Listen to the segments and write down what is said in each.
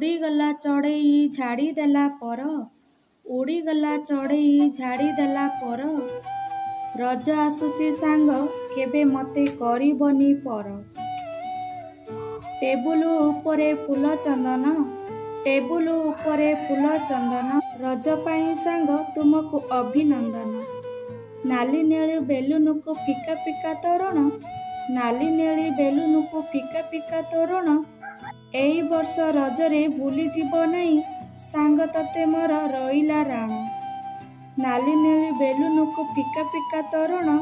ଉଡ଼ିଗଲା ଚଢ଼େଇ ଝାଡ଼ିଦେଲା ପର, ଉଡ଼ିଗଲା ଚଢ଼େଇ ଝାଡ଼ିଦେଲା ପର। ରଜ ଆସୁଛି ସାଙ୍ଗ କେବେ ମତେ କରିବନି ପର। ଟେବୁଲ ଉପରେ ଫୁଲ ଚନ୍ଦନ, ଟେବୁଲ ଉପରେ ଫୁଲ ଚନ୍ଦନ। ରଜ ପାଇଁ ସାଙ୍ଗ ତୁମକୁ ଅଭିନନ୍ଦନ। ନାଲି ନେଳି ବେଲୁନକୁ ଫିକା ଫିକା ତୋରଣ, ନାଲି ନେଳି ବେଲୁନକୁ ଫିକା ଫିକା ତୋରଣ। ଏଇ ବର୍ଷ ରଜରେ ଭୁଲିଯିବ ନାହିଁ ସାଙ୍ଗ ତତେ ମୋର ରହିଲା ରାଣ। ନାଲି ନେଳି ବେଲୁନକୁ ଫିକା ଫିକା ତୋରଣ,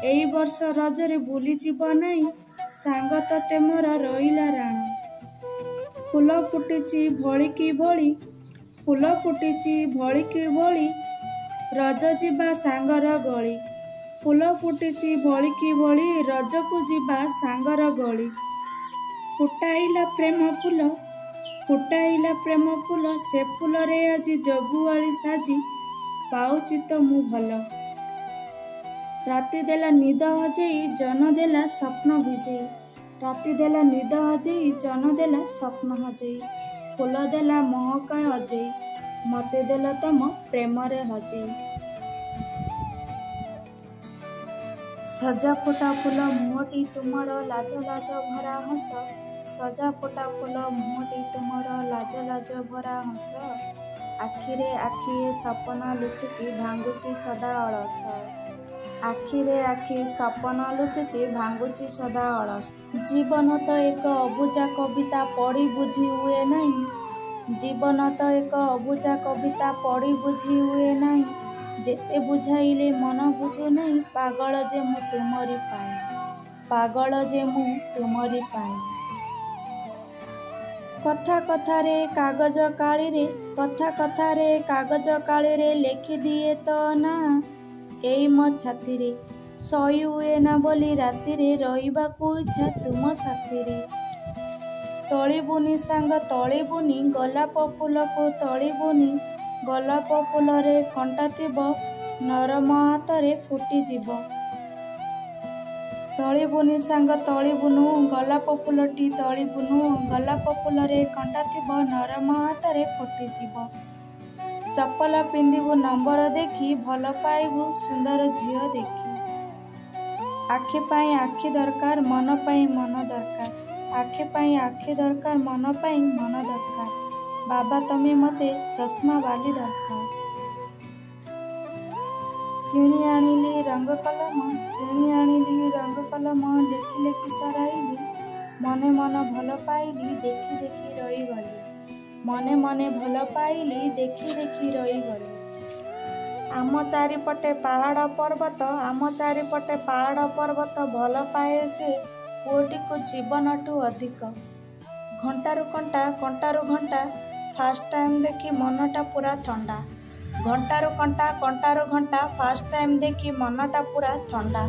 ଏଇ ବର୍ଷ ରଜରେ ଭୁଲିଯିବ ନାହିଁ ସାଙ୍ଗ ତତେ ମୋର ରହିଲା ରାଣ। ଫୁଲ ଫୁଟିଛି ଭଳିକି ଭଳି, ଫୁଲ ଫୁଟିଛି ଭଳିକି ଭଳି, ରଜ ଯିବା ସାଙ୍ଗର ଗଳି। ଫୁଲ ଫୁଟିଛି ଭଳିକି ଭଳି, ରଜକୁ ଯିବା ସାଙ୍ଗର ଗଳି। ଫୁଟାଇଲା ପ୍ରେମ ଫୁଲ, ଫୁଟାଇଲା ପ୍ରେମ ଫୁଲ, ସେ ଫୁଲରେ ଆଜି ଜଗୁଆଳି ସାଜି ପାଉଛି ତ ମୁଁ ଭଲ। ରାତି ଦେଲା ନିଦ ହଜେଇ, ଜହ୍ନ ଦେଲା ସ୍ୱପ୍ନ ଭିଜେଇ, ରାତି ଦେଲା ନିଦ ହଜେଇ, ଜହ୍ନ ଦେଲା ସ୍ୱପ୍ନ ହଜେଇ। ଫୁଲ ଦେଲା ମହକ ହଜେଇ, ମତେ ଦେଲ ତମ ପ୍ରେମରେ ହଜେଇ। ସଜା ଫୁଟା ଫୁଲ ମୁହଁଟି ତୁମର ଲାଜ ଲାଜ ଭରା ହସ, ସଜା ଫୁଟା ଫୁଲ ମୁହଁଟି ତୁମର ଲାଜ ଲାଜ ଭରା ହସ। ଆଖିରେ ଆଖିଏ ସପନ ଲୁଚିକି ଭାଙ୍ଗୁଛି ସଦା ଅଳସ, ଆଖିରେ ଆଖି ସପନ ଲୁଚିଛି ଭାଙ୍ଗୁଛି ସଦା ଅଳସ। ଜୀବନ ତ ଏକ ଅବୁଝା କବିତା ପଢ଼ି ବୁଝି ହୁଏ ନାହିଁ, ଜୀବନ ତ ଏକ ଅବୁଝା କବିତା ପଢ଼ି ବୁଝି ହୁଏ ନାହିଁ। ଯେତେ ବୁଝାଇଲେ ମନ ବୁଝୁ ନାହିଁ, ପାଗଳ ଯେ ମୁଁ ତୁମରି ପାଇଁ, ପାଗଳ ଯେ ମୁଁ ତୁମରି ପାଇଁ। କଥା କଥାରେ କାଗଜ କାଳିରେ, କଥା କଥାରେ କାଗଜ କାଳିରେ ଲେଖିଦିଏ ତୋ ନାଁ ଏଇ ମୋ ଛାତିରେ। ଶୋଇ ହୁଏ ନା ବୋଲି ରାତିରେ ରହିବାକୁ ଇଚ୍ଛା ତୁମ ସାଥିରେ। ତୋଳିବୁନି ସାଙ୍ଗ ତୋଳିବୁନି, ଗୋଲାପ ଫୁଲକୁ ତୋଳିବୁନି, ଗୋଲାପ ଫୁଲରେ କଣ୍ଟା ଥିବ ନରମ ହାତରେ ଫୁଟିଯିବ। ତୋଳିବୁନି ସାଙ୍ଗ ତୋଳିବୁନୁ, ଗୋଲାପ ଫୁଲଟି ତୋଳିବୁନୁ, ଗୋଲାପ ଫୁଲରେ କଣ୍ଟା ଥିବ ନରମ ହାତରେ ଫୁଟିଯିବ। ଚପଲ ପିନ୍ଧିବୁ ନମ୍ବର ଦେଖି, ଭଲ ପାଇବୁ ସୁନ୍ଦର ଝିଅ ଦେଖି। ଆଖି ପାଇଁ ଆଖି ଦରକାର, ମନ ପାଇଁ ମନ ଦରକାର, ଆଖି ପାଇଁ ଆଖି ଦରକାର, ମନ ପାଇଁ ମନ ଦରକାର। ବାବା ତମେ ମତେ ଚଷମା ବାଲି ଦରକାର। କିଣି ଆଣିଲି ରଙ୍ଗ କଲମ, କିଣି ଆଣିଲି ରଙ୍ଗ କଲମ, ଲେଖି ଲେଖି ସରାଇଲି, ମନେ ମନ ଭଲ ପାଇଲି, ଦେଖି ଦେଖି ରହିଗଲି, ମନେ ମନେ ଭଲ ପାଇଲି, ଦେଖି ଦେଖି ରହିଗଲି। ଆମ ଚାରିପଟେ ପାହାଡ଼ ପର୍ବତ, ଆମ ଚାରିପଟେ ପାହାଡ଼ ପର୍ବତ, ଭଲ ପାଏ ସେ ପୁଅଟିକୁ ଜୀବନଠୁ ଅଧିକ। ଘଣ୍ଟାରୁ ଘଣ୍ଟା, କଣ୍ଟାରୁ ଘଣ୍ଟା, ଫାଷ୍ଟ ଟାଇମ୍ ଦେଖି ମନଟା ପୁରା ଥଣ୍ଡା। ଘଣ୍ଟାରୁ ଘଣ୍ଟା, କଣ୍ଟାରୁ ଘଣ୍ଟା, ଫାଷ୍ଟ ଟାଇମ୍ ଦେଖି ମନଟା ପୁରା ଥଣ୍ଡା।